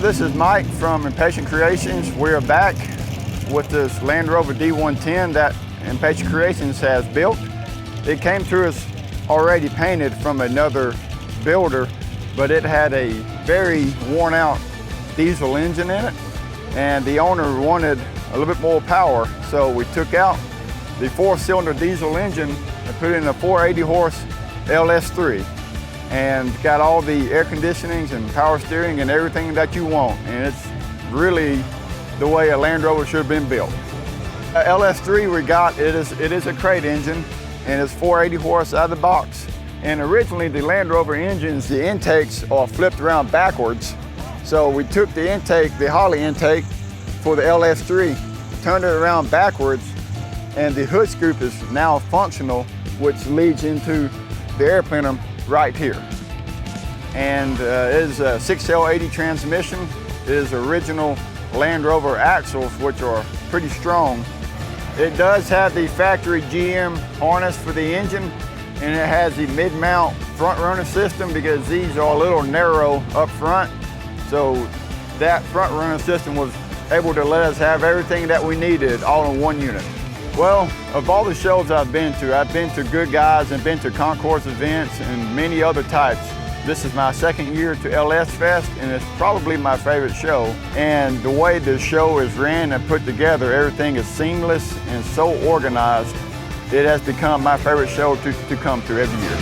this is Mike from Impatient Creations. We're back with this Land Rover D110 that Impatient Creations has built. It came to us already painted from another builder, but it had a very worn out diesel engine in it, and the owner wanted a little bit more power, so we took out the 4-cylinder diesel engine and put in a 480 horse LS3 and got all the air conditionings and power steering and everything that you want, and it's really the way a Land Rover should have been built. LS3 we got, it is a crate engine, and it's 480 horse out of the box. And originally the Land Rover engines, the intakes are flipped around backwards. So we took the intake, the Holley intake for the LS3, turned it around backwards, and the hood scoop is now functional, which leads into the air plenum right here. And it is a 6L80 transmission. It is original Land Rover axles, which are pretty strong. It does have the factory GM harness for the engine, and it has the mid-mount front runner system because these are a little narrow up front. So that front runner system was able to let us have everything that we needed all in one unit. Well, of all the shows I've been to Good Guys and been to concourse events and many other types. This is my second year to LS Fest, and it's probably my favorite show. And the way the show is ran and put together, everything is seamless and so organized. It has become my favorite show to come to every year.